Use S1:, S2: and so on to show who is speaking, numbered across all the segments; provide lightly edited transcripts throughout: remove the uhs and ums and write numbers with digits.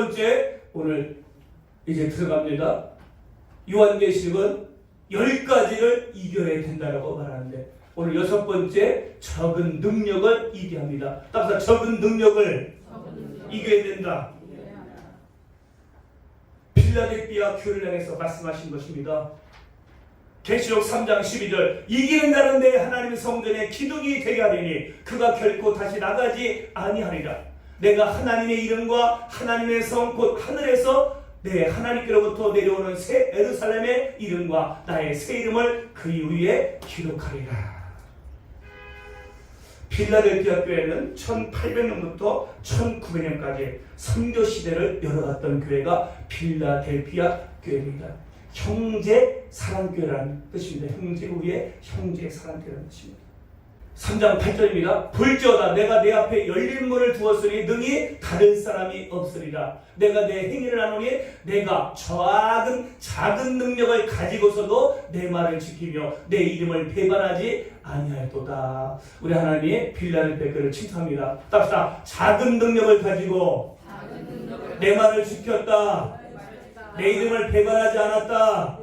S1: 번째, 오늘 이제 들어갑니다. 요한계시록은 10가지를 이겨야 된다고 말하는데 오늘 6번째, 적은 능력을 이겨야 합니다. 따라서 적은 능력을 이겨야 된다. 필라델피아 교회를 향해서 말씀하신 것입니다. 계시록 3장 12절, 이기는 자는 내 하나님의 성전에 기둥이 되게 하리니 그가 결코 다시 나가지 아니하리라. 내가 하나님의 이름과 하나님의 성 곧 하늘에서 내 하나님께로부터 내려오는 새 예루살렘의 이름과 나의 새 이름을 그 위에 기록하리라. 필라델피아 교회는 1800년부터 1900년까지 선교 시대를 열어갔던 교회가 필라델피아 교회입니다. 형제 사랑교회라는 뜻입니다. 형제 위에 형제 사랑교회라는 뜻입니다. 3장 8절입니다. 볼지어다 내가 내 앞에 열린 문을 두었으니 능히 다른 사람이 없으리라. 내가 내 행위를 하노니 내가 작은 능력을 가지고서도 내 말을 지키며 내 이름을 배반하지 아니하였도다. 우리 하나님이 필라델피아 교회를 칭찬합니다. 답시다. 작은 능력을 가지고 내 말을 지켰다. 내 이름을 배반하지 않았다.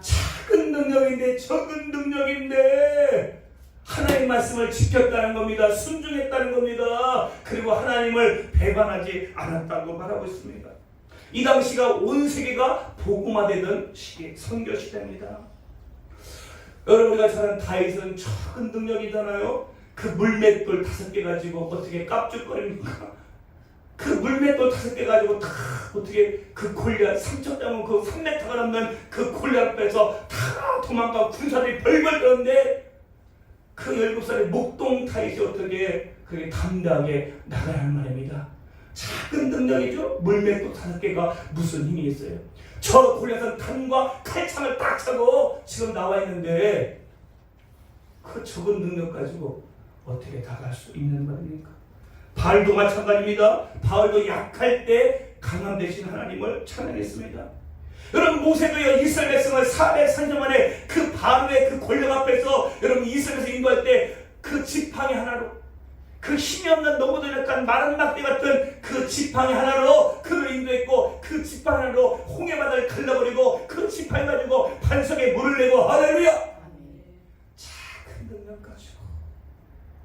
S1: 작은 능력인데 적은 능력인데 하나님 말씀을 지켰다는 겁니다. 순종했다는 겁니다. 그리고 하나님을 배반하지 않았다고 말하고 있습니다. 이 당시가 온 세계가 복음화되던 시기, 선교 시대입니다. 여러분, 우리가 잘 아는 다윗은 적은 능력이잖아요. 그 물맷돌 5개 가지고 어떻게 깝죽거립니까? 그 물맷돌 5개 가지고 다 어떻게 그 골리앗 3,000장은 그 3m가 넘는 그 골리앗 앞에서 다 도망가고 군사들이 벌벌 떠는데 그 17살의 목동 다윗이 어떻게 그게 담대하게 나가란 말입니다. 작은 능력이죠. 물맷돌 5개가 무슨 힘이 있어요. 저 골리앗은 탄과 칼창을 딱 차고 지금 나와 있는데 그 적은 능력 가지고 어떻게 다가갈 수 있는 말입니까? 바울도 마찬가지입니다. 바울도 약할 때 강함 되신 하나님을 찬양했습니다. 여러분, 모세도요 이스라엘 백성을 430년 만에 그 바로의 그 권력 앞에서 여러분 이스라엘에서 인도할 때 그 지팡이 하나로, 그 힘이 없는 너무도 약간 마른 막대 같은 그 지팡이 하나로 그를 인도했고, 그 지팡이 하나로 홍해 바다를 갈라버리고 그 지팡이 가지고 반석에 물을 내고, 할렐루야! 작은 능력 가지고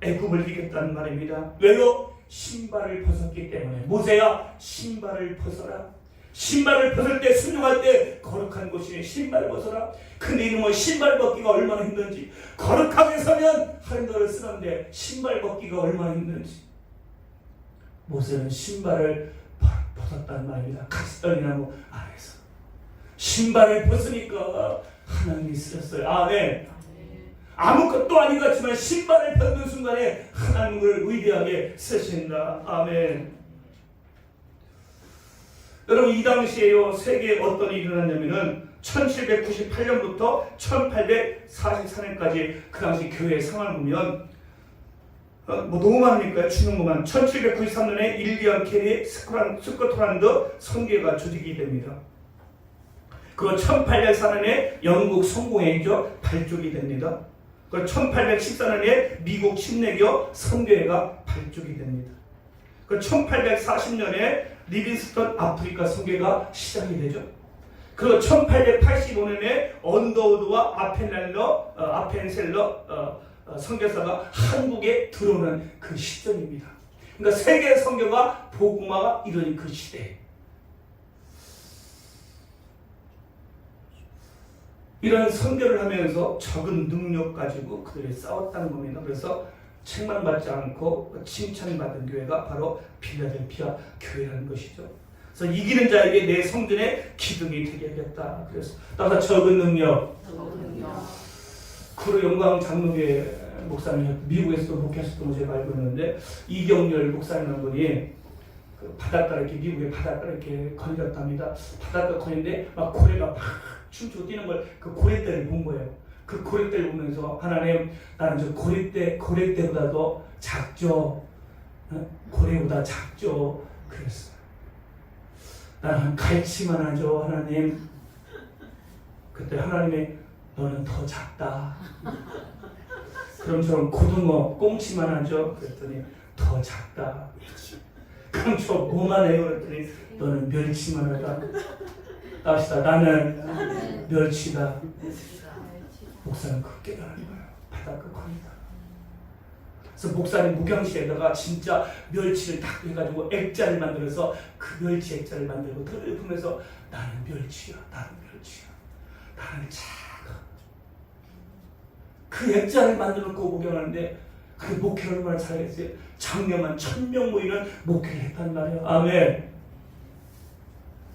S1: 애굽을 이겼다는 말입니다. 왜요? 신발을 벗었기 때문에. 모세야, 신발을 벗어라. 신발을 벗을 때, 순종할 때 거룩한 곳이니 신발을 벗어라. 근데 이놈의 신발 벗기가 얼마나 힘든지, 거룩하게 서면 하늘을 쓰는데 신발 벗기가 얼마나 힘든지. 모세는 신발을 벗었단 말입니다. 가시떨기나무 아래서 신발을 벗으니까 하나님이 쓰셨어요. 아멘. 아무것도 아닌 것 같지만 신발을 벗는 순간에 하나님을 위대하게 쓰신다. 아멘. 여러분, 이 당시에요 세계에 어떤 일이 일어났냐면은 1798년부터 1844년까지 그 당시 교회의 상황을 보면 뭐 너무 많으니까요. 주는 것만. 1793년에 일리안 캐리 스코틀랜드 선교회가 조직이 됩니다. 그리고 1804년에 영국 성공회의죠 발족이 됩니다. 그리고 1814년에 미국 침례교 선교회가 발족이 됩니다. 그리고 1840년에 리빙스턴 아프리카 선교회가 시작이 되죠. 그리고 1885년에 언더우드와 아펜셀러 선교사가 한국에 들어오는 그 시점입니다. 그러니까 세계 선교가 복음화가 이루어진 그 시대. 이런 선교를 하면서 적은 능력 가지고 그들이 싸웠다는 겁니다. 그래서 책망받지 않고 칭찬받은 교회가 바로 필라델피아 교회라는 것이죠. 그래서 이기는 자에게 내 성전에 기둥이 되게 하겠다. 그래서 따라서 적은 능력. 그로 영광 장로교회 목사님, 미국에서도 목회하셨던 거 제가 알고 있는데, 이경렬 목사님이라는 분이 그 바닷가 이렇게 미국의 바닷가 이렇게 거닐었답니다. 바닷가 거니는데 막 고래가 막 춤추고 뛰는 걸 그 고래떼를 본 거예요. 그 고래떼를 보면서 하나님, 나는 저 고래떼보다도 작죠. 고래보다 작죠. 그랬어요. 나는 갈치만 하죠. 하나님. 그때 하나님이 너는 더 작다. 그럼 저는 고등어 꽁치만 하죠. 그랬더니 더 작다. 그 강초 뭐만 해요? 그랬더니 너는 멸치만 하다. 따시다. 나는 멸치다. 목사는 그 깨달은 거예요. 바닷가 겁니다. 그래서 목사님 무경시에다가 진짜 멸치를 딱 해가지고 액자를 만들어서 그 멸치 액자를 만들고 들을 보면서 나는 멸치야, 나는 멸치야, 나는 작아. 그 액자를 만들어놓고 목경하는데 그 목회를 얼마나 잘했어요. 작년만 1000명 모이는 목회를 했단 말이에요. 아멘.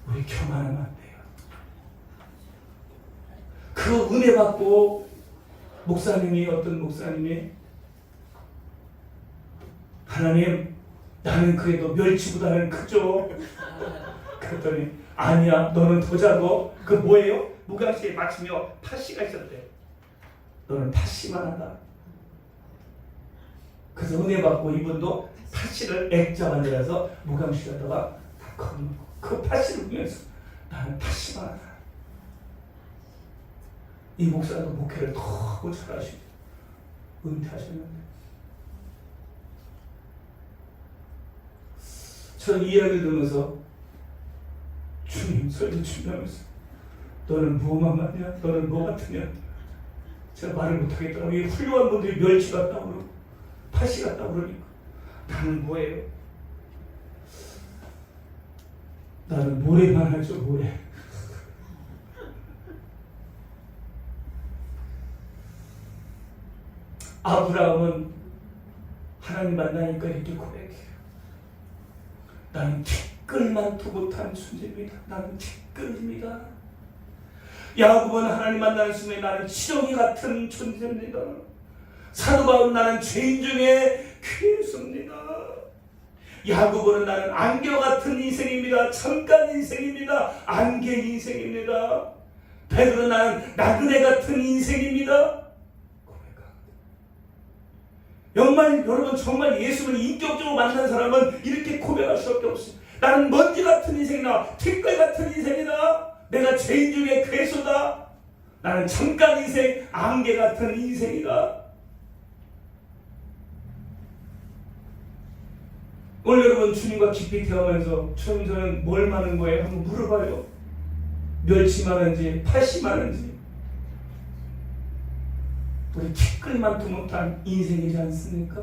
S1: 우리 교만하면 안 돼요. 그 은혜 받고 목사님이 어떤 목사님이 하나님 나는 그래도 멸치보다는 크죠. 그랬더니 아니야 너는 더 작어. 그 뭐예요? 무강시에 마치며 파씨가 있었대. 너는 파씨만 하다. 그래서 은혜 받고 이분도 파씨를 액자 만들어서 무강시에다가 다 걸어놓고 그 파씨를 보면서 나는 파씨만 하다. 이 목사도 목회를 너무 잘하시고 은퇴하셨는데 저는 이 이야기를 들으면서 주님 설교 준비하면서 너는 뭐만 맞냐? 너는 뭐 같으냐? 제가 말을 못하겠더라고요. 이 훌륭한 분들이 멸치 같다고 그러고 파시 같다고 그러니까 나는 뭐예요? 나는 모래만 하죠. 모래. 아브라함은 하나님 만나니까 이렇게 고백해요. 나는 티끌만도 못한 존재입니다. 나는 티끌입니다. 야곱은 하나님 만나는 순간에 나는 지렁이 같은 존재입니다. 사도 바울은 나는 죄인 중에 괴수입니다. 야곱은 나는 안개 같은 인생입니다. 잠깐 인생입니다. 안개 인생입니다. 베드로 나는 나그네 같은 인생입니다. 정말 여러분 정말 예수를 인격적으로 만난 사람은 이렇게 고백할 수밖에 없습니다. 나는 먼지 같은 인생이다. 티끌 같은 인생이다. 내가 죄인 중에 괴수다. 나는 잠깐 인생, 안개 같은 인생이다. 오늘 여러분 주님과 깊이 대화하면서 저는 뭘 많은 거예요? 한번 물어봐요. 멸치 많은지 팥이 많은지. 우리 티끌만도 못한 인생이지 않습니까?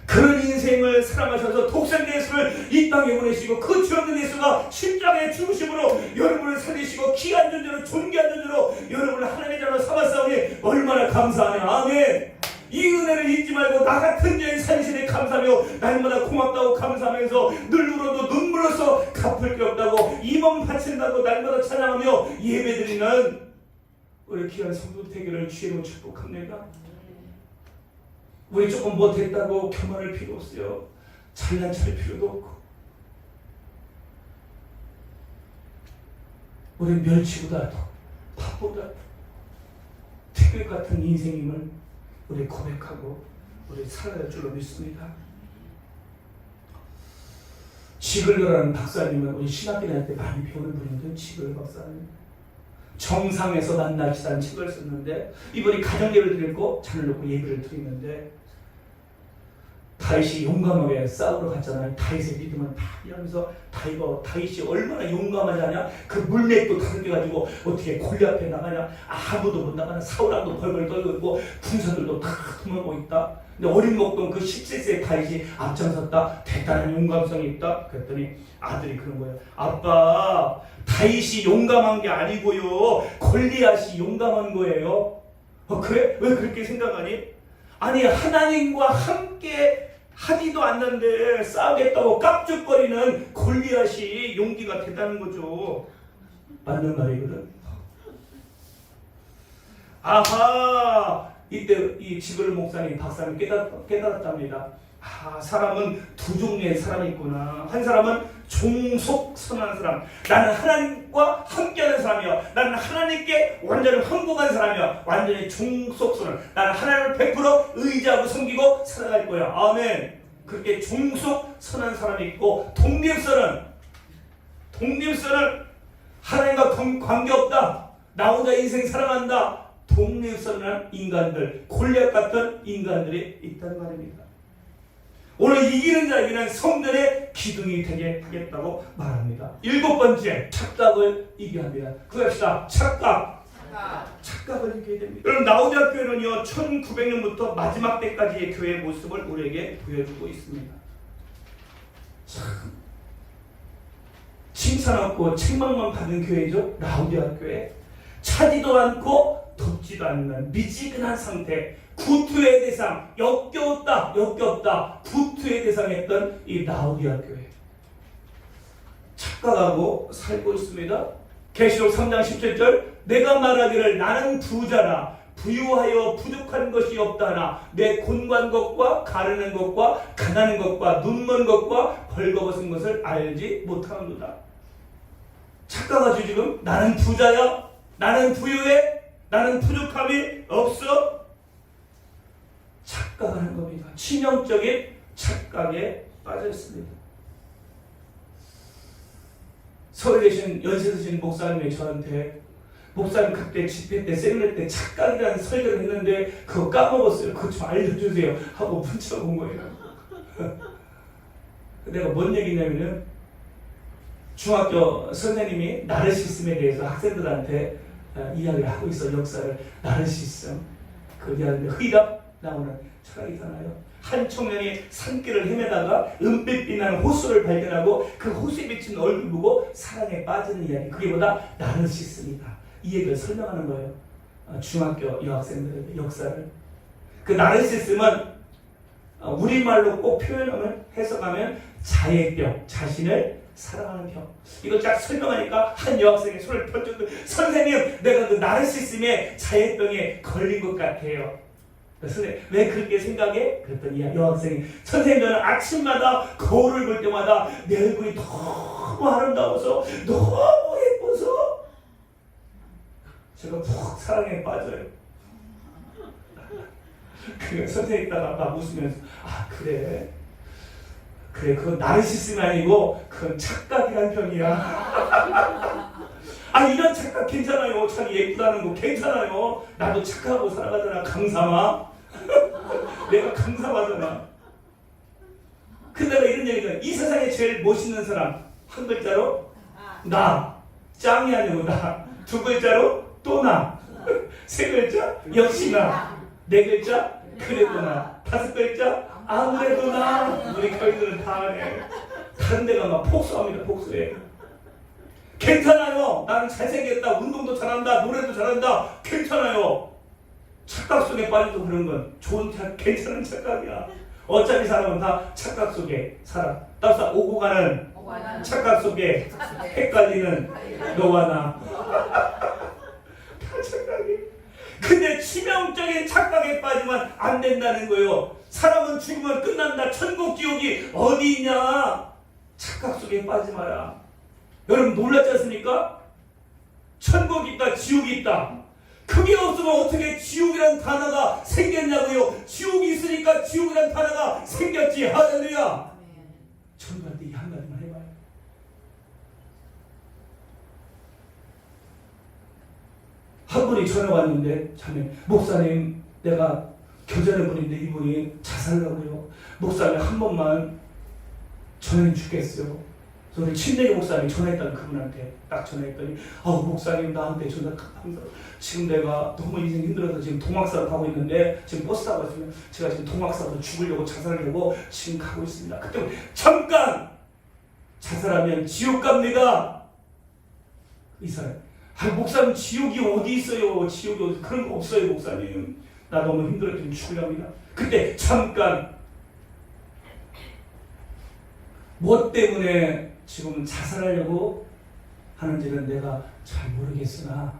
S1: 그런 인생을 살아가셔서 독생 예수를 이 땅에 보내시고 그 주었는 예수가 십자가의 죽으심으로 여러분을 살리시고 귀한 존재로 존귀한 존재로 여러분을 하나님의 자로 삼았사오니 얼마나 감사하냐. 아멘. 이 은혜를 잊지 말고 나 같은 죄인 살리시니 감사하며 날마다 고맙다고 감사하면서 늘 울어도 눈물로써 갚을 게 없다고 이 몸 바친다고 날마다 찬양하며 예배드리는 우리 귀한 성도 되기를 주의로 축복합니다. 우리 조금 못했다고 교만할 필요 없어요. 잘난 찰 필요도 없고. 우리 멸치보다도 팥보다도 티끌 같은 인생임을 우리 고백하고 우리 살아갈 줄로 믿습니다. 지글러라는 박사님은 우리 신학교할 때 많이 배우는 분인데 지글러 박사님 정상에서 만납시다는 책을 썼는데 이분이 가정 예배를 드리고 잔을 놓고 예배를 드리는데 다윗이 용감하게 싸우러 갔잖아요. 다윗의 믿음은 다 이러면서 다윗이 얼마나 용감하냐. 그 물맥도 다르게 가지고 어떻게 골리앗 앞에 나가냐. 아무도 못 나가냐. 사울하고 벌벌 떨고 있고 군사들도 다 도망가고 있다. 근데 어린 먹던 그 17세의 다윗이 앞장섰다. 대단한 용감성이 있다. 그랬더니 아들이 그런 거예요. 아빠, 다윗이 용감한 게 아니고요. 골리앗이 용감한 거예요. 그래? 왜 그렇게 생각하니? 아니 하나님과 함께 하지도 않는데 싸우겠다고 깝죽거리는 골리앗이 용기가 됐다는 거죠. 맞는 말이거든. 아하, 이때 이 지글러 목사님 박사님 깨달았답니다. 아, 사람은 두 종류의 사람이 있구나. 한 사람은 종속선한 사람. 나는 하나님과 함께하는 사람이야. 나는 하나님께 완전히 항복한 사람이야. 완전히 종속선한. 나는 하나님을 100% 의지하고 섬기고 살아갈 거야. 아멘. 그렇게 종속선한 사람이 있고 독립선은 하나님과 관계없다. 나 혼자 인생 살아간다. 독립선한 인간들, 골리앗 같은 인간들이 있다는 말입니다. 오늘 이기는 자에게는 성전의 기둥이 되게 하겠다고 말합니다. 7번째, 착각을 이겨야 합니다. 그럽시다. 착각을 이겨야 됩니다. 여러분, 라오디아 교회는요 1900년부터 마지막 때까지의 교회의 모습을 우리에게 보여주고 있습니다. 참 칭찬 없고 책망만 받은 교회죠. 라오디아 교회. 차지도 않고 덥지도 않는 미지근한 상태, 구투의 대상, 역겨웠다 구투의 대상했던 이 라오디아 교회. 착각하고 살고 있습니다. 계시록 3장 17절, 내가 말하기를 나는 부자라 부유하여 부족한 것이 없다 하나 내 곤고한 것과 가르는 것과 가난한 것과 눈먼 것과 벌거벗은 것을 알지 못하는도다. 착각하죠. 지금 나는 부자야, 나는 부유해, 나는 부족함이 없어. 착각하는 겁니다. 치명적인 착각에 빠져 있습니다. 서울에 계신 연세 드신 목사님이 저한테 목사님 그때 집회 때 세미나 때 착각이라는 설교를 했는데 그거 까먹었어요. 그거 좀 알려주세요 하고 문자가 온 거예요. 내가 뭔 얘기냐면은 중학교 선생님이 나르시즘에 대해서 학생들한테 이야기를 하고 있어. 역사를. 나르시즘 그 이야기인데 의답 나오는 철학이잖아요. 한 청년이 산길을 헤매다가 은빛 빛나는 호수를 발견하고 그 호수에 비친 얼굴 보고 사랑에 빠지는 이야기. 그게 뭐다? 나르시즘이다. 이 얘기를 설명하는 거예요. 중학교 여학생들의 역사를. 그 나르시즘은 우리말로 꼭 표현하면 해석하면 자애병, 자신을 사랑하는 병. 이걸 쫙 설명하니까 한 여학생이 손을 펴주고 선생님, 내가 그 나르시즘의 자애병에 걸린 것 같아요. 선생님, 왜 그렇게 생각해? 그랬더니 여학생이 선생님, 저는 아침마다 거울을 볼 때마다 내 얼굴이 너무 아름다워서 너무 예뻐서 제가 푹 사랑에 빠져요. 그 선생님 따라 막 웃으면서 그래 그건 나르시즘이 아니고 그건 착각이란 병이야. 이런 착각 괜찮아요. 자기 예쁘다는 거 괜찮아요. 나도 착각하고 살아가잖아. 강삼아. 내가 강삼하잖아. 근데 내가 이런 얘기잖아. 이 세상에 제일 멋있는 사람 한 글자로 나. 짱이 아니고 나. 두 글자로 또 나. 세 글자 역시 나. 네 글자 그래도 나. 다섯 글자 아무래도 나. 우리 교인들은 다 하네. 다른 데가 막 폭소합니다. 폭소해. 괜찮아요. 나는 잘생겼다. 운동도 잘한다. 노래도 잘한다. 괜찮아요. 착각 속에 빠져도 그런 건 좋은 괜찮은 착각이야. 어차피 사람은 다 착각 속에 살아. 따라서 오고 가는 착각 속에 헷갈리는 너와 나. 다 착각이. 근데 치명적인 착각에 빠지면 안 된다는 거예요. 사람은 죽으면 끝난다. 천국 지옥이 어디 있냐. 착각 속에 빠지지 마라. 여러분 놀랐지 않습니까? 천국이 있다, 지옥이 있다. 그게 없으면 어떻게 지옥이란 단어가 생겼냐고요. 지옥이 있으니까 지옥이란 단어가 생겼지. 할렐루야. 천국한테 이 한마디만 해봐요. 한 분이 전화 왔는데 자매, 목사님 내가 교제하는 분인데 이분이 자살하고요. 목사님 한 번만 전해 주겠어요. 우리 친내기 목사님이 전화했다는 그분한테 딱 전화했더니 목사님 나한테 전화하면서 지금 내가 너무 인생 힘들어서 지금 동학사로 가고 있는데 지금 버스 타고 있으면 제가 지금 동학사로 죽으려고 자살하려고 지금 가고 있습니다. 그때 잠깐 자살하면 지옥 갑니다. 이 사람 목사님 지옥이 어디 있어요? 지옥이 어디 그런 거 없어요 목사님. 나 너무 힘들어 지금 죽으려합니다. 그때 잠깐 뭐 때문에 지금 자살하려고 하는지는 내가 잘 모르겠으나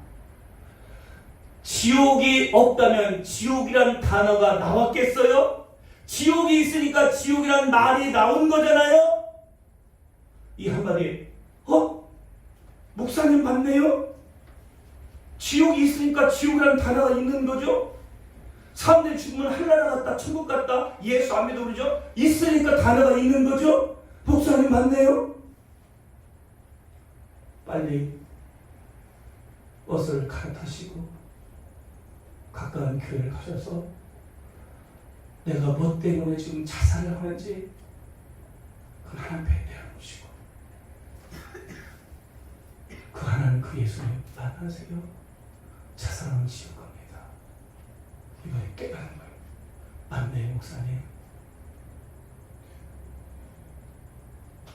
S1: 지옥이 없다면 지옥이란 단어가 나왔겠어요? 지옥이 있으니까 지옥이란 말이 나온 거잖아요? 이 한마디 목사님 맞네요? 지옥이 있으니까 지옥이란 단어가 있는 거죠? 사람들이 죽으면 하늘나라 갔다 천국 갔다 예수 안 믿어 그러죠? 있으니까 단어가 있는 거죠? 목사님 맞네요? 빨리 버스를 갈아타시고 가까운 교회를 가셔서 내가 뭐 때문에 지금 자살을 하는지 그 하나님 앞에 내어놓으시고 그 하나님 그 예수님 만나세요. 자살하면 지옥 갑니다. 이번에 깨달은 거예요. 맞네 목사님.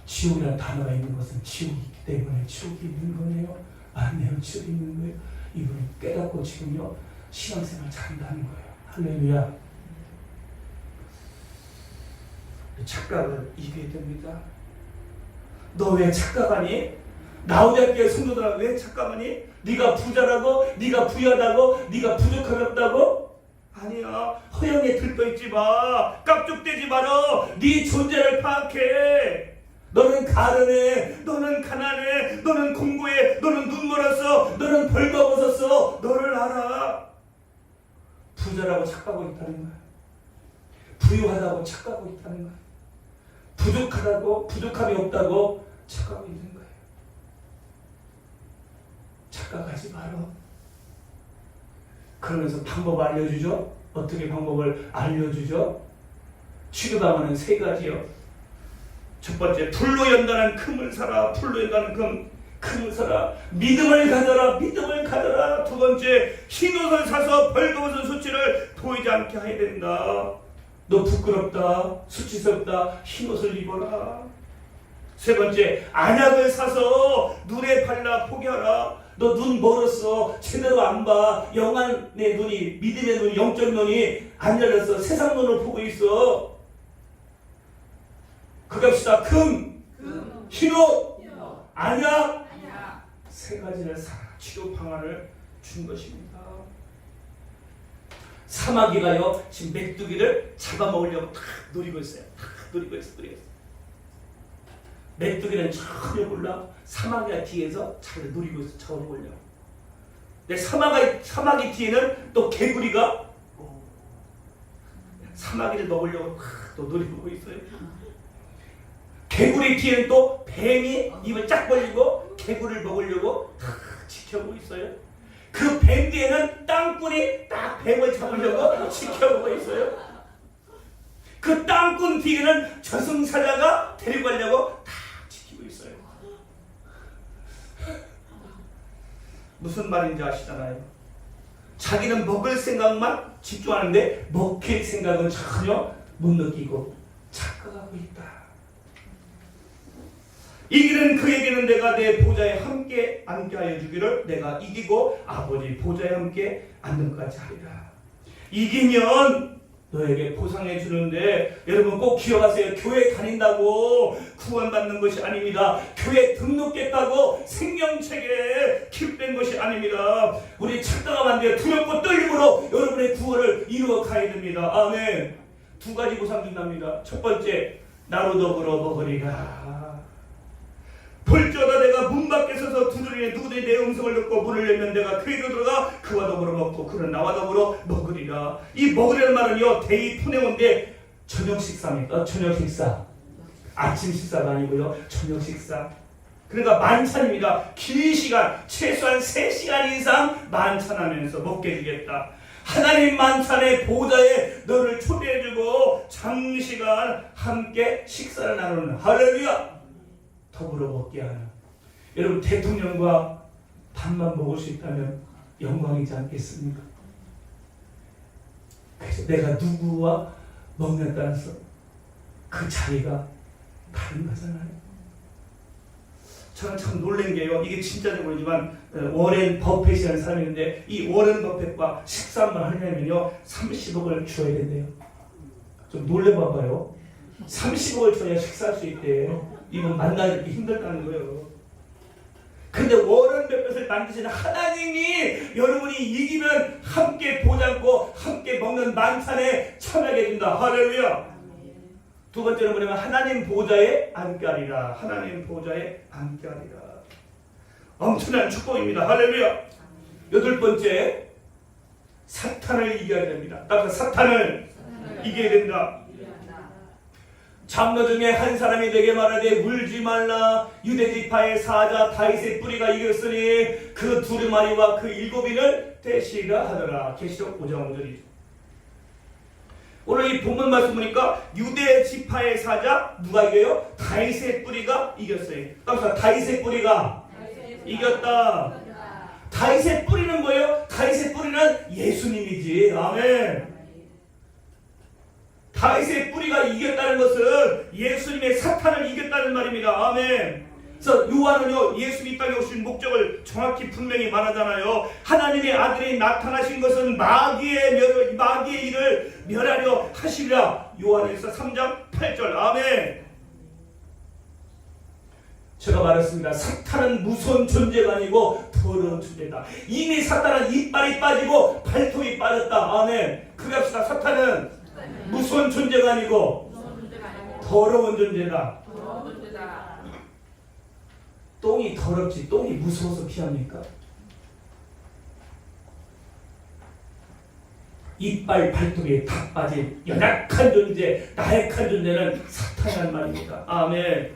S1: 지옥이라는 단어가 있는 것은 지옥이 있기 때문에 지옥이 있는 거네요. 맞네요. 지옥이 있는 거예요. 이분이 깨닫고 지금요 신앙생활 잘한다는 거예요. 할렐루야. 착각을 이겨야 됩니다. 너 왜 착각하니? 나오자께 성도들아 왜 착각하니? 네가 부자라고? 네가 부유하다고? 네가 부족함이 없다고? 아니야. 허영에 들떠있지 마. 깝죽대지 마라. 네 존재를 파악해. 너는 가련해. 너는 가난해. 너는 공고해. 너는 눈멀었어. 너는 벌거벗었어. 너를 알아. 부자라고 착각하고 있다는 거야. 부유하다고 착각하고 있다는 거야. 부족하다고 부족함이 없다고 착각하고 있는 거예요. 착각하지 마라. 그러면서 방법 알려주죠. 어떻게 방법을 알려주죠? 취급하는 세 가지요. 첫 번째, 불로 연단한 금을 사라. 불로 연단한 금을 사라. 믿음을 가져라. 믿음을 가져라. 두 번째, 흰옷을 사서 벌거벗은 수치를 보이지 않게 해야 된다. 너 부끄럽다. 수치스럽다. 흰옷을 입어라. 세 번째, 안약을 사서 눈에 발라 포기하라. 너 눈 멀었어. 제대로 안 봐. 영안의 눈이, 믿음의 눈, 영적 눈이 안 열렸어. 세상 눈을 보고 있어. 그럽시다. 금, 흰옷, 안약, 세 가지를 사라. 치료 방안을 준 것입니다. 사마귀가요 지금 메뚜기를 잡아먹으려고 탁 노리고 있어요. 탁 노리고 있어. 메뚜기는 전혀 몰라. 사마귀가 뒤에서 자기를 노리고 있어. 잡아먹으려고. 근데 사마귀 뒤에는 또 개구리가 사마귀를 먹으려고 탁 또 노리고 있어요. 개구리 뒤에는 또 뱀이 입을 쫙 벌리고 개구리를 먹으려고 탁 지켜보고 있어요. 그 뱀 뒤에는 땅꾼이 딱 뱀을 잡으려고 지켜보고 있어요. 그 땅꾼 뒤에는 저승사자가 데리고 가려고 딱 지키고 있어요. 무슨 말인지 아시잖아요. 자기는 먹을 생각만 집중하는데 먹힐 생각은 전혀 못 느끼고 착각하고 있다. 이기는 그에게는 내가 내 보좌에 함께 앉게 하여 주기를 내가 이기고 아버지 보좌에 함께 앉는 것까지 하리라. 이기면 너에게 보상해 주는데 여러분 꼭 기억하세요. 교회 다닌다고 구원받는 것이 아닙니다. 교회 등록했다고 생명책에 기록된 것이 아닙니다. 우리 착각하면 안 돼요. 두렵고 떨림으로 여러분의 구원을 이루어 가야 됩니다. 아멘. 두 가지 보상 준답니다. 첫 번째, 나로 더불어 먹으리라. 볼지어다 내가 문 밖에 서서 두드리니 누구든지 내 음성을 듣고 문을 열면 내가 그에게 들어가 그와 더불어 먹고 그는 나와 더불어 먹으리라. 이 먹으리라는 말은요 데이 푸네온데 저녁 식사입니다. 저녁 식사. 아침 식사가 아니고요. 저녁 식사. 그러니까 만찬입니다. 긴 시간, 최소한 3시간 이상 만찬하면서 먹게 해주겠다. 하나님 만찬의 보좌에 너를 초대해주고 장시간 함께 식사를 나누는 할렐루야. 더불어 먹게 하는. 여러분 대통령과 밥만 먹을 수 있다면 영광이지 않겠습니까? 그래서 내가 누구와 먹냐에 따라서 그 자리가 다른 거잖아요. 저는 참 놀란 게요. 이게 진짜인지 모르지만 워렌 버핏이라는 사람이 있는데 이 워렌 버핏과 식사만 하려면요 30억을 줘야 된대요. 좀 놀래봐봐요. 30억을 줘야 식사할 수 있대요. 이분 만나기 힘들다는 거예요. 근데 워렌 버핏을 만드시는 하나님이 여러분이 이기면 함께 보장고 함께 먹는 만찬에 참여하게 해준다. 할렐루야. 두 번째는 뭐냐면 하나님 보좌에 앉게하리라. 하나님 보좌에 앉게하리라. 엄청난 축복입니다. 할렐루야. 여덟 번째, 사탄을 이겨야 됩니다. 따라서 사탄을 이겨야 된다. 장로 중에 한 사람이 내게 말하되 울지 말라. 유대지파의 사자 다윗의 뿌리가 이겼으니 그 두루마리와 그 7인을 떼시라 하더라. 계시록 5장 5절이죠. 오늘 이 본문 말씀 보니까 유대 지파의 사자 누가 이겨요? 다윗의 뿌리가 이겼어요. 그러니까 다윗의 뿌리가 이겼다. 다윗의 뿌리는 뭐예요? 다윗의 뿌리는 예수님이지. 아멘. 다윗의 뿌리가 이겼다는 것은 예수님의 사탄을 이겼다는 말입니다. 아멘. 그래서 요한은요, 예수님이 이 땅에 오신 목적을 정확히 분명히 말하잖아요. 하나님의 아들이 나타나신 것은 마귀의 일을 멸하려 하시리라. 요한일서 3장 8절. 아멘. 제가 말했습니다. 사탄은 무서운 존재가 아니고 더러운 존재다. 이미 사탄은 이빨이 빠지고 발톱이 빠졌다. 아멘. 그게 합시다. 사탄은 무서운 존재가 아니고 더러운 존재다. 똥이 더럽지 똥이 무서워서 피합니까? 이빨 발톱이 다 빠진 연약한 존재, 나약한 존재는 사탄이란 말입니다. 아멘.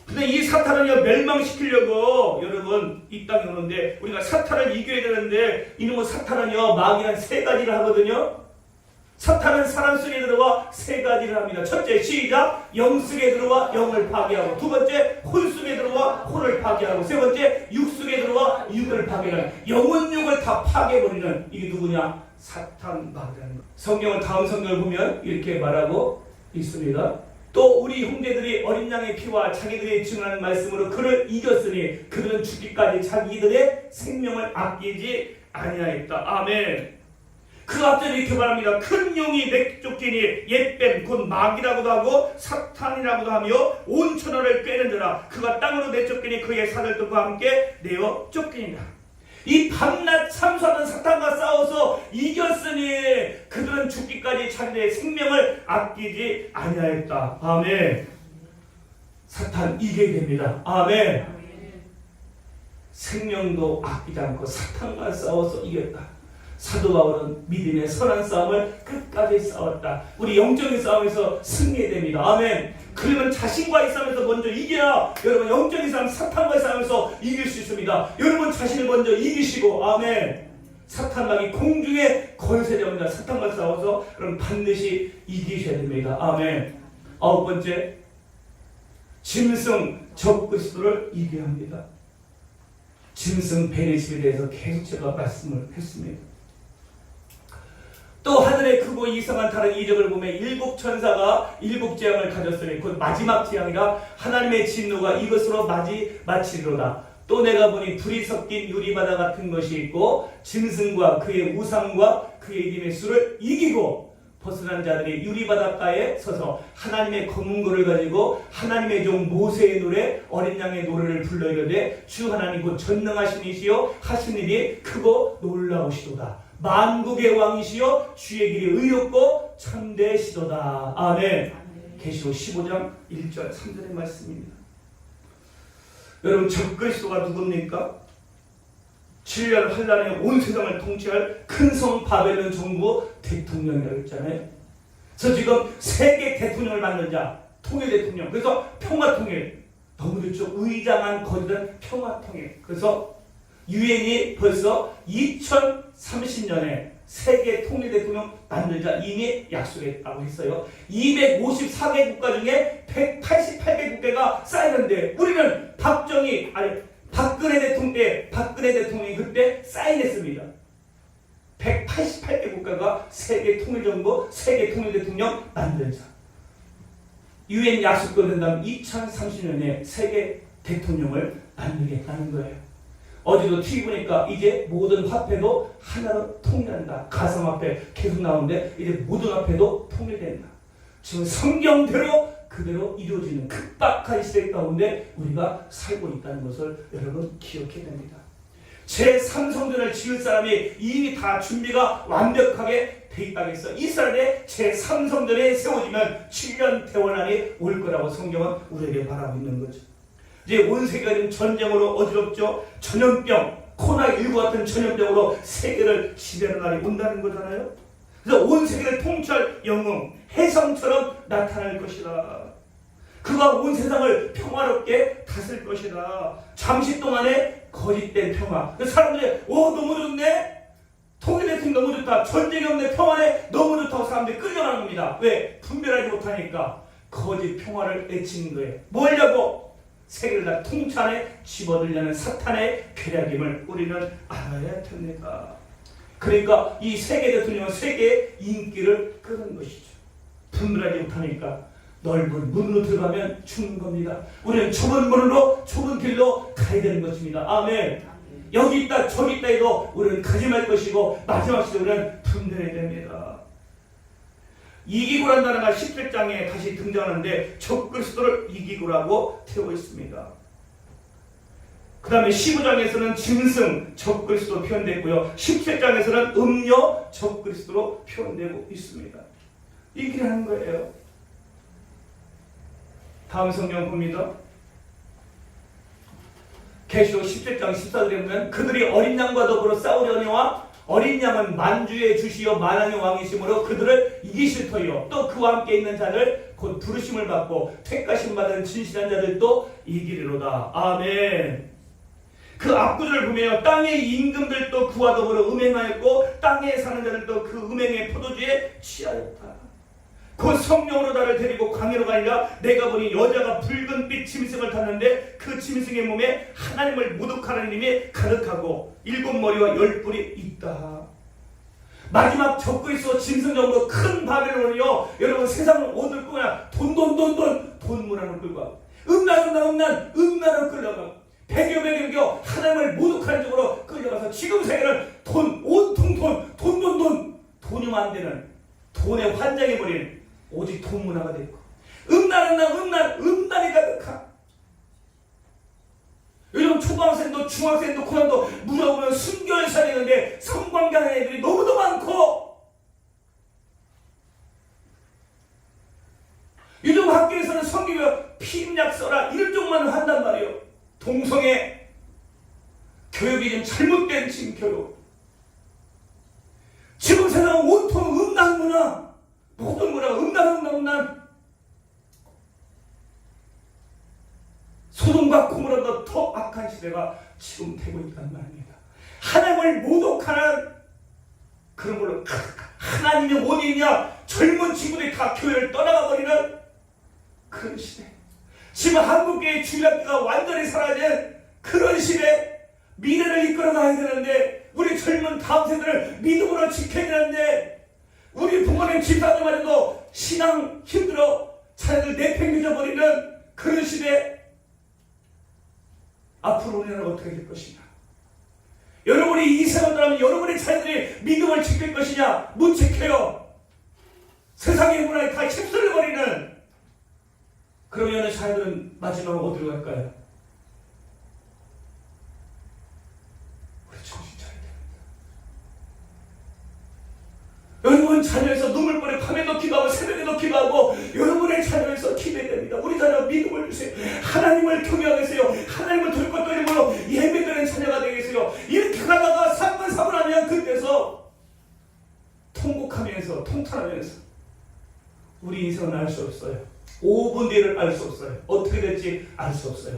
S1: 근데 이 사탄을 멸망시키려고 여러분 이 땅에 오는데 우리가 사탄을 이겨야 되는데 이놈의 사탄은요 마귀는 세 가지를 하거든요. 사탄은 사람 속에 들어와 세 가지를 합니다. 첫째, 시작. 영 속에 들어와 영을 파괴하고, 두 번째, 혼 속에 들어와 혼을 파괴하고, 세 번째, 육 속에 들어와 육을 파괴하는, 영혼 육을 다 파괴해버리는, 이게 누구냐? 사탄 마귀라는 것. 성경은 다음 성경을 보면 이렇게 말하고 있습니다. 또 우리 형제들이 어린 양의 피와 자기들이 증언하는 말씀으로 그를 이겼으니 그들은 죽기까지 자기들의 생명을 아끼지 아니하였다. 아멘. 그 앞전에 이렇게 말합니다. 큰 용이 내쫓기니 옛뱀 곧 마귀라고도 하고 사탄이라고도 하며 온 천하를 꿰는 자라. 그가 땅으로 내쫓기니 그의 사들들과 함께 내어 쫓기니라. 이 밤낮 참수하는 사탄과 싸워서 이겼으니 그들은 죽기까지 자기의 생명을 아끼지 아니하였다. 아멘. 사탄 이겨야 됩니다. 아멘. 생명도 아끼지 않고 사탄과 싸워서 이겼다. 사도 바울은 믿음의 선한 싸움을 끝까지 싸웠다. 우리 영적인 싸움에서 승리해야 됩니다. 아멘. 그러면 자신과의 싸움에서 먼저 이겨야 여러분 영적인 싸움 사탄과의 싸움에서 이길 수 있습니다. 여러분 자신을 먼저 이기시고 아멘. 사탄 마귀 공중에 권세됩니다. 사탄과 싸워서 그럼 반드시 이기셔야 됩니다. 아멘. 아홉 번째, 짐승 적그리스도를 이겨야 합니다. 짐승 베레십에 대해서 계속 제가 말씀을 했습니다. 또 하늘의 크고 이상한 다른 이적을 보면 일곱 천사가 일곱 재앙을 가졌으니 곧 마지막 재앙이라 하나님의 진노가 이것으로 마치리로다. 또 내가 보니 불이 섞인 유리바다 같은 것이 있고 짐승과 그의 우상과 그의 이름의 수를 이기고 벗어난 자들이 유리바닷가에 서서 하나님의 검은 고를 가지고 하나님의 종 모세의 노래 어린 양의 노래를 불러 이르되 주 하나님 곧 전능하신 이시여 하신 일이 크고 놀라우시도다. 만국의 왕이시여 주의 길이 의롭고 참되시도다. 아멘. 계시록 15장 1절 3절의 말씀입니다. 여러분 적그리스도가 누굽니까? 7년 환란에 온 세상을 통치할 큰 성 바벨론 정부 대통령이라고 했잖아요. 그래서 지금 세계 대통령을 맡는 자 통일 대통령. 그래서 평화 통일. 너무 좋죠. 의장한 거짓은 평화 통일. 그래서 유엔이 벌써 2030년에 세계 통일 대통령 만들자 이미 약속했다고 했어요. 254개 국가 중에 188개 국가가 쌓이는데 우리는 박근혜 대통령이 그때 사인했습니다. 188개 국가가 세계 통일정부, 세계 통일 대통령 만들자. 유엔 약속도 된다면 2030년에 세계 대통령을 만들겠다는 거예요. 어제도 TV 보니까 이제 모든 화폐도 하나로 통일한다. 가상화폐 계속 나오는데 이제 모든 화폐도 통일된다. 지금 성경대로 그대로 이루어지는 급박한 시대 가운데 우리가 살고 있다는 것을 여러분 기억해야 됩니다. 제3성전을 지을 사람이 이미 다 준비가 완벽하게 돼 있다고 했어. 이스라엘의 제3성전에 세워지면 7년 대원한이 올 거라고 성경은 우리에게 바라고 있는 거죠. 이제 온 세계가 지금 전쟁으로 어지럽죠. 전염병, 코로나19 같은 전염병으로 세계를 지배하는 날이 온다는 거잖아요. 그래서 온 세계를 통치할 영웅, 혜성처럼 나타날 것이다. 그가 온 세상을 평화롭게 다스릴 것이다. 잠시 동안의 거짓된 평화. 사람들이 너무 좋네? 통일 대통령 너무 좋다. 전쟁이 없네. 평안에 너무 좋다고 사람들이 끌려가는 겁니다. 왜? 분별하지 못하니까 거짓 평화를 외치는 거예요. 뭐냐고? 세계를 다 통찰에 집어들려는 사탄의 괴략임을 우리는 알아야 됩니다. 그러니까 이 세계 대통령은 세계의 인기를 끄는 것이죠. 분별하지 못하니까 넓은 문으로 들어가면 죽는 겁니다. 우리는 좁은 문으로 좁은 길로 가야 되는 것입니다. 아멘. 여기 있다 저기 있다 해도 우리는 가지 말 것이고 마지막 시대 우리는 분별해야 됩니다. 이기구라는 단어가 17장에 다시 등장하는데 적그리스도를 이기구라고 태우고 있습니다. 그 다음에 15장에서는 짐승 적그리스도로 표현됐고요. 17장에서는 음녀 적그리스도로 표현되고 있습니다. 이기라는 거예요. 다음 성경 봅니다. 계시록 17장 14절에 보면 그들이 어린 양과 더불어 싸우려니와 어린 양은 만주의 주시여 만왕의 왕이시므로 그들을 이기실 터이요 또 그와 함께 있는 자들 곧 부르심을 받고 택하심 받은 진실한 자들도 이기리로다. 아멘. 그 앞구절을 보면 땅의 임금들도 그와 더불어 음행하였고 땅에 사는 자들도 그 음행의 포도주에 취하였다. 그 성령으로 나를 데리고 광야로 가니라 내가 보니 여자가 붉은빛 짐승을 탔는데 그 짐승의 몸에 하나님을 모독하는 힘이 가득하고 7머리와 10뿔이 있다. 마지막 적그리스도 짐승적으로 큰 바벨론이요 여러분 세상을 어딜 거냐 돈 문화로 끌고 음란으로 끌려가 배교 하나님을 모독하는 쪽으로 끌려가서 지금 세계는 돈이면 안 되는 돈에 환장해버린 오직 돈 문화가 됐고 음란이 가득한 요즘 초등학생도 중학생도 고등학생도 물어보면 순교를 사귀는데 성관계하는 애들이 너무도 많고 요즘 학교에서는 성경에 피임약 써라 이런 쪽만 한단 말이에요. 동성애 교육이 좀 잘못된 지금 교육 지금 세상은 온통 음란 문화 모든 문화가 음란 소돔과 고모라보다 더 악한 시대가 지금 되고 있단 말입니다. 하나님을 모독하는 그런 걸로 하나님의 원인이냐 젊은 친구들이 다 교회를 떠나가 버리는 그런 시대 지금 한국교회 주일학교가 완전히 사라진 그런 시대 미래를 이끌어가야 되는데 우리 젊은 다음 세대를 믿음으로 지켜야 되는데 우리 부모님 집사님만 해도 신앙 힘들어 자녀들 내팽개져 버리는 그런 시대 앞으로 우리는 어떻게 될 것이냐 여러분이 이 세상을 떠나면 여러분의 자녀들이 믿음을 지킬 것이냐 못 지켜요. 세상의 문화에 다 휩쓸려 버리는 그러면 자녀들은 마지막으로 어디로 갈까요? 우리 정신 차려야 됩니다. 여러분 자녀에서 눈물벌에 밤에도 기도하고 새벽에도 기도하고 여러분의 자녀에서 기도해야 됩니다. 우리 자녀 믿음을 주세요. 하나님을 경외하게 하세요. 하나님을 돌 것도 이름으로 예배드리는 자녀가 되겠어요. 이렇게 가다가 3분 4분 하면 그때서 통곡하면서 통탄하면서 우리 인생은 알 수 없어요. 5분 뒤를 알 수 없어요. 어떻게 될지 알 수 없어요.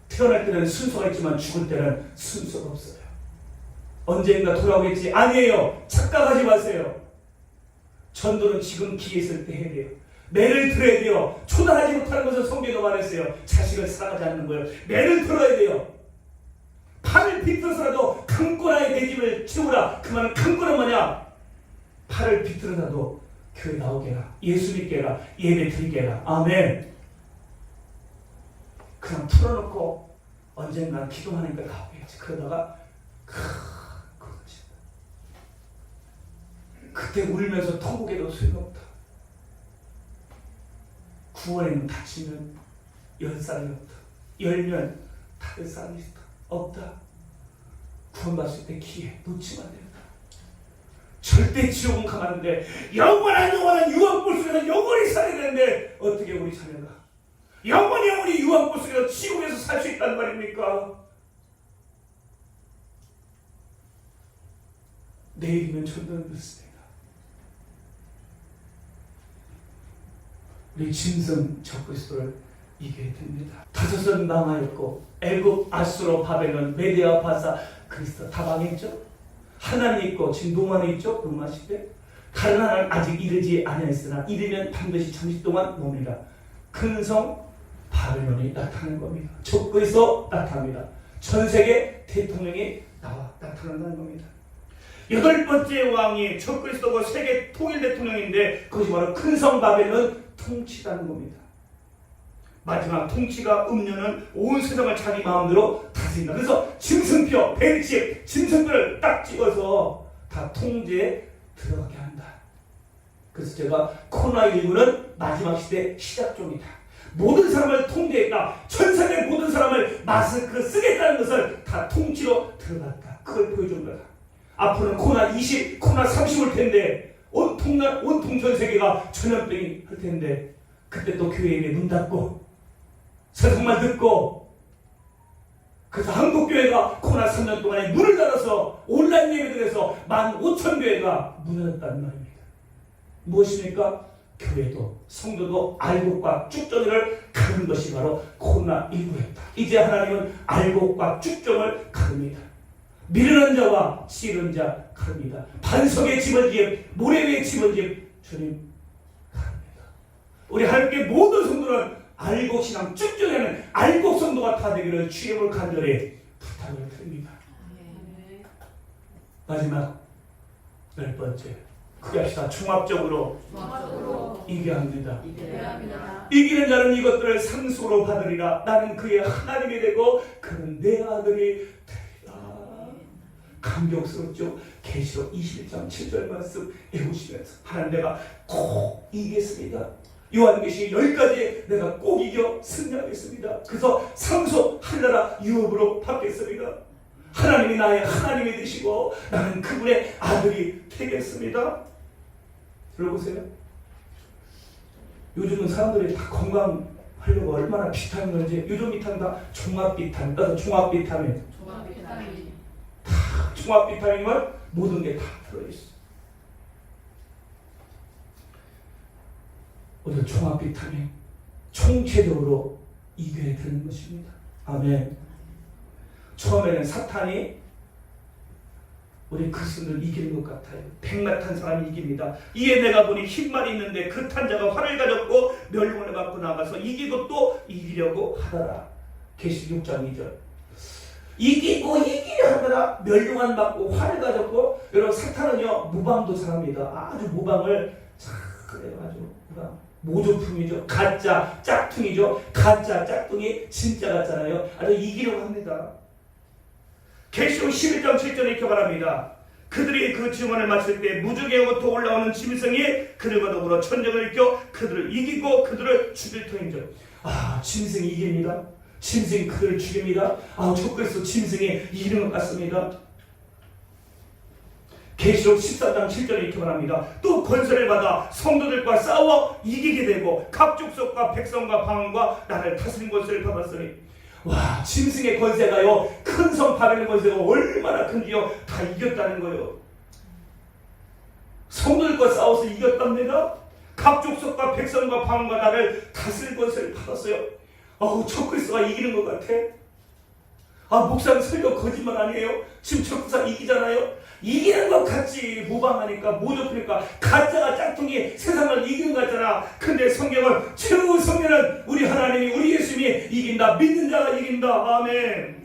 S1: 태어날 때는 순서가 있지만 죽을 때는 순서가 없어요. 언젠가 돌아오겠지. 아니에요. 착각하지 마세요. 전도는 지금 기회 있을 때 해야 돼요. 매를 들어야 돼요. 초단하지 못하는 것은 성경도 말했어요. 자식을 사랑하지 않는 거예요. 매를 들어야 돼요. 팔을 비틀어서라도 강권하의 내 집을 채우라. 그 말은 강권은 뭐냐? 팔을 비틀어서라도 교회 나오게 해라. 예수 믿게 해라. 예배 드리게 해라. 아멘. 그냥 풀어놓고 언젠가 기도하니까 나오겠지. 그러다가 그때 울면서 통곡해도 소용없다. 구원에는 닫히면 열 사람이 없다. 열면 닫을 사람이 없다. 구원받을 때 기회 놓치면 안 된다. 절대 지옥은 가만한데 영원한 유황불 속에서 영원히 살아야 되는데 어떻게 우리 자녀가 영원히 유황불 속에서 지옥에서 살 수 있단 말입니까? 내일이면 전도는 늦습니다. 우리 짐승 적그리스도를 이겨야 됩니다. 다섯은 망하였고 애굽, 아수르, 바벨론, 메디아, 바사, 그리스도 다 망했죠? 하나님 있고 지금 노만에 있죠? 로마 시대. 다른 하나는 아직 이르지 아니하였으나 이르면 반드시 잠시 동안 뭡니다. 큰 성 바벨론이 나타나는 겁니다. 적그리스도 나타납니다. 전 세계 대통령이 나타난다는 겁니다. 8번째 왕이 적그리스도고 세계 통일 대통령인데 그것이 바로 큰 성 바벨론 통치라는 겁니다. 마지막 통치가 음료는 온 세상을 자기 마음대로 다스린다. 그래서 짐승표, 벨치, 짐승표를 딱 찍어서 다 통제에 들어가게 한다. 그래서 제가 코로나19는 마지막 시대 시작점이다. 모든 사람을 통제했다. 전 세계 모든 사람을 마스크 쓰겠다는 것을 다 통치로 들어갔다. 그걸 보여준 거다. 앞으로는 코로나20, 코로나30 올 텐데 온통 전 세계가 전염병이 할 텐데 그때 또 교회에 문 닫고 세상만 듣고 그래서 한국교회가 코로나 3년 동안에 문을 닫아서 온라인 예배들에서 15,000교회가 문을 닫았다는 말입니다. 무엇입니까? 교회도 성도도 알곡과 쭉정이를 가른 것이 바로 코로나19였다. 이제 하나님은 알곡과 쭉정을 가릅니다. 미련한 자와 씨른 자 가릅니다. 반석의 집을 모래 위에 집을 주님 가릅니다. 우리 하나님께 모든 성도는 알곡 신앙 쭉정에는 알곡 성도가 다 되기를 주의 볼 간절히 부탁을 드립니다. 마지막 10번째 크게 합시다. 종합적으로 이겨야 합니다. 이기는 자는 이것들을 상속으로 받으리라. 나는 그의 하나님이 되고 그는 내 아들이 되리라. 감격스럽죠. 계시록 21장 7절 말씀 외우시면서 하나님 내가 꼭 이기겠습니다. 요한계시록 10가지 내가 꼭 이겨 승리하겠습니다. 그래서 상속하려라 유업으로 받겠습니다. 하나님이 나의 하나님이 되시고 나는 그분의 아들이 되겠습니다. 들어보세요. 요즘은 사람들이 다 건강하려고 얼마나 비타민 건지 요즘 비타민 다 종합 비타민, 종합 비타민. 다 종합 비타민은 모든 게 다 들어있어. 오늘 종합 비타민 총체적으로 이겨야 되는 것입니다. 아멘. 처음에는 사탄이 우리 그리스도를 이기는 것 같아요. 백마 탄 사람이 이깁니다. 이에 내가 보니 흰말이 있는데 그 탄자가 활을 가졌고 멸류관을 갖고 나가서 이기고 또 이기려고 하더라. 계시록 6장 2절. 이기고 이기려 하더라. 멸류관 받고 활을 가졌고. 여러분 사탄은요 무방도사랍니다. 아주 무방을 그래가지고 모조품이죠. 가짜 짝퉁이죠. 가짜 짝퉁이 진짜 같잖아요. 아주 이기려고 합니다. 계시록 11장 7절에 이렇게 말합니다. 그들이 그 증언을 마칠 때 무적에부터 올라오는 짐승이 그들과 더불어 천정을 일으켜 그들을 이기고 그들을 죽일 터인즉. 짐승이 이깁니다. 짐승이 그들을 죽입니다. 적그리스도 짐승이 이기는 것 같습니다. 계시록 14장 7절에 이렇게 말합니다. 또 권세를 받아 성도들과 싸워 이기게 되고 각 족속과 백성과 방언과 나를 다스린 권세를 받았으니. 와, 짐승의 권세가요 큰 성 바벨론 권세가 얼마나 큰지요 다 이겼다는 거예요. 성도들과 싸워서 이겼답니다. 각 족속과 백성과 방언과 나를 다스린 권세를 받았어요. 적그리스도가 이기는 것 같아. 목사님 설교 거짓말 아니에요? 지금 적그리스도가 이기잖아요. 이기는 것 같지. 무방하니까 모조프니까 가짜가 짝퉁이 세상을 이기는 것 같잖아. 근데 성경은 최후 성경은 우리 하나님이 우리 예수님이 이긴다. 믿는 자가 이긴다. 아멘.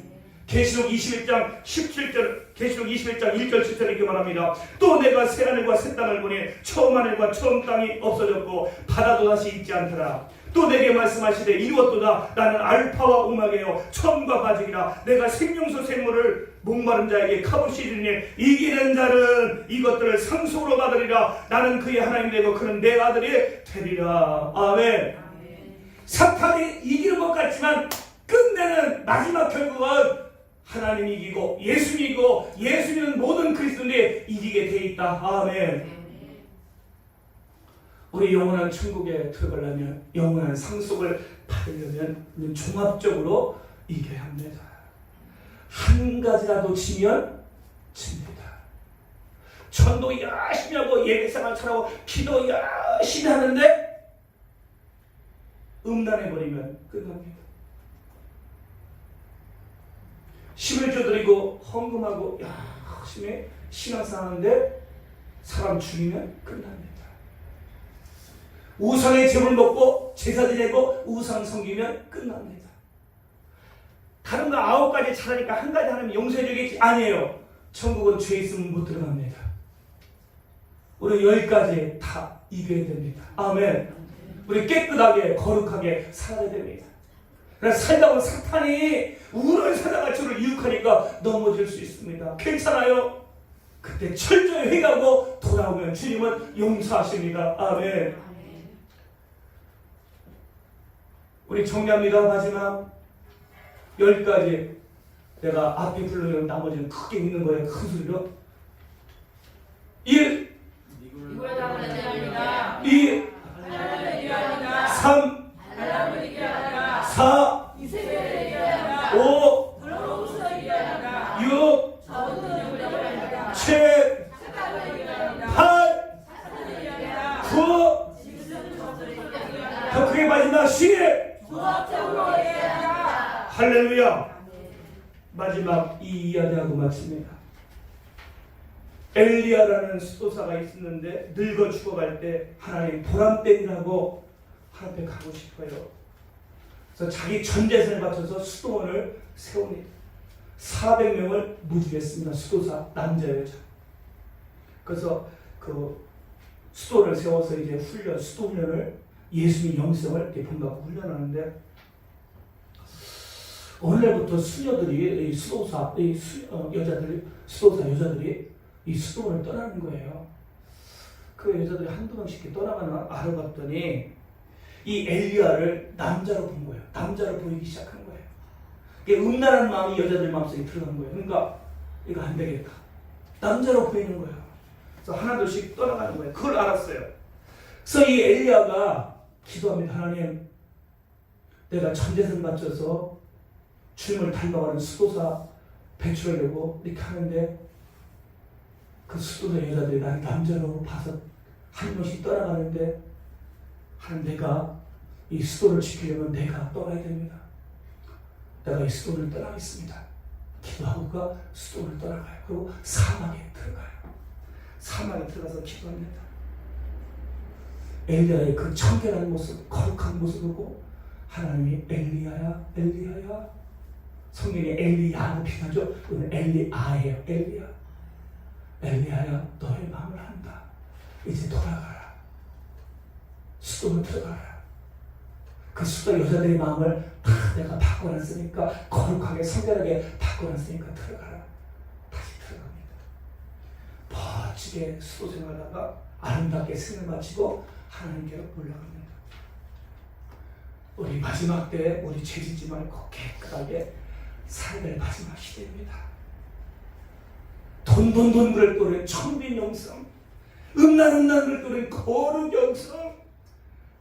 S1: 계시록 21장 17절 계시록 21장 1절 7절 이렇게 말합니다. 또 내가 새 하늘과 새 땅을 보니 처음 하늘과 처음 땅이 없어졌고 바다도 다시 있지 않더라. 또 내게 말씀하시되 이루었도다. 나는 알파와 오메가요 처음과 마지기라. 내가 생명수 생물을 목마른 자에게 카보시 주니 이기는 자는 이것들을 상속으로 받으리라. 나는 그의 하나님 되고 그는 내 아들이 되리라. 아멘. 사탄이 이기는 것 같지만 끝내는 마지막 결국은 하나님이 이기고 예수님이 이기고 예수님은 모든 그리스도인데 이기게 돼 있다. 아멘. 우리 영원한 천국에 들어가려면 영원한 상속을 받으려면 우리는 종합적으로 이겨야 합니다. 한 가지라도 지면 집니다. 전도 열심히 하고 예배생활 잘하고 기도 열심히 하는데 음란해버리면 끝납니다. 11조 드리고 헌금하고 열심히 신앙생활하는데 사람 죽이면 끝납니다. 우상의 제물 먹고 제사 지내고 우상 섬기면 끝납니다. 다른 거 9가지 잘하니까 한 가지 하나면 용서해 주겠지? 아니에요. 천국은 죄 있으면 못 들어갑니다. 우리 10가지 다 이겨야 됩니다. 아멘. 우리 깨끗하게 거룩하게 살아야 됩니다. 그래서 살다 보면 사탄이 우는 사자같이 우리를 유혹하니까 넘어질 수 있습니다. 괜찮아요? 그때 철저히 회개하고 돌아오면 주님은 용서하십니다. 아멘. 우리 정리합니다. 마지막 10가지 내가 앞에 불러요. 나머지는 크게 읽는 거예요. 큰 소리로. 1 2 3 4 5 6 7 8 9 더 크게 마지막 10 할렐루야. 마지막 이 이야기하고 마칩니다. 엘리야라는 수도사가 있었는데 늙어 죽어갈 때 하나님 보람땡이라고 하나님 가고 싶어요. 그래서 자기 전 재산을 바쳐서 수도원을 세웁니다. 400명을 모집했습니다. 수도사 남자 여자. 그래서 그 수도를 세워서 이제 수도 훈련을 예수님 영성을 이렇게 본받고 훈련하는데 어느 날부터 수녀들이 수도사 여자들이 이 수도원을 떠나는 거예요. 그 여자들이 한두 명씩 떠나가는 알아봤더니 이 엘리야를 남자로 본 거예요. 남자로 보이기 시작한 거예요. 이게 음란한 마음이 여자들 마음속에 들어간 거예요. 그러니까 이거 안 되겠다. 남자로 보이는 거예요. 그래서 하나둘씩 떠나가는 거예요. 그걸 알았어요. 그래서 이 엘리야가 기도합니다. 하나님, 내가 전재산 바쳐서 주님을 닮아가는 수도사 배출하려고 이렇게 하는데 그 수도사 여자들이 나를 남자로 봐서 한 명씩 떠나가는데 하나님, 내가 이 수도를 지키려면 내가 떠나야 됩니다. 내가 이 수도를 떠나겠습니다. 기도하고가 수도를 떠나가요. 그리고 사막에 들어가요. 사막에 들어가서 기도합니다. 엘리야의 그 청결한 모습, 거룩한 모습을 보고 하나님이 엘리야야, 엘리야야. 성경에 엘리야로 표현하죠. 그건 엘리아예요. 엘리야. 엘리야야, 너의 마음을 한다. 이제 돌아가라. 수도로 들어가라. 그 수도 여자들의 마음을 다 내가 바꿔놨으니까, 거룩하게 성결하게 바꿔놨으니까 들어가라. 다시 들어갑니다. 멋지게 수도 생활하다가 아름답게 생을 마치고 하나님께로 올라갑니다. 우리 마지막 때 우리 죄짓지 말고 깨끗하게 살될 마지막 시대입니다. 돈 그럴 또는 천빈 영성, 음란 그럴 또는 거룩 영성,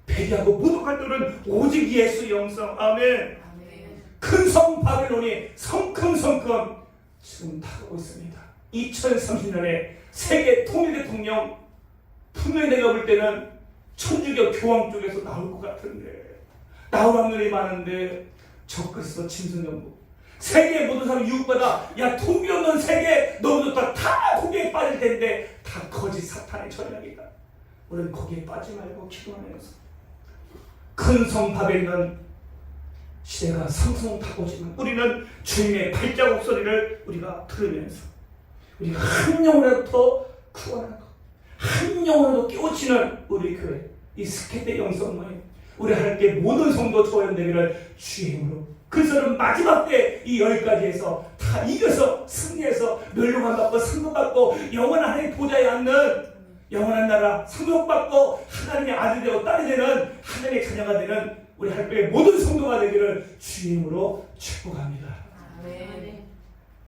S1: 배교하고 무독할 또는 오직 예수 영성. 아멘. 큰 성 바벨론이 성큼성큼 지금 타고 있습니다. 2030년에 세계 통일 대통령 분명히 내가 볼 때는 천주교 교황 쪽에서 나올 것 같은데, 나올 확률이 많은데 적그리스도 짐승연구 세계 모든 사람 유혹받아 야 통일 없는 세계 너무 좋다 다 거기에 빠질 텐데 다 거짓 사탄의 전략이다. 우리는 거기에 빠지 말고 기도하면서 큰 성 바벨론 시대가 성성타고지만 우리는 주님의 발자국 소리를 우리가 들으면서 우리가 한 영혼이라도 더 구원하고 한 영혼이라도 깨우치는 우리 교회 이 스케테 영성 모임 우리 하나님께 모든 성도 조연되기를 주의 이름으로. 그래서는 마지막 때 이 10가지에서 다 이겨서 승리해서 멸류관 받고 상급 받고 영원한 하나님의 보좌에 앉는 영원한 나라 상급 받고 하나님의 아들이 되고 딸이 되는 하나님의 자녀가 되는 우리 하나님의 모든 성도가 되기를 주의 이름으로 축복합니다.
S2: 아멘.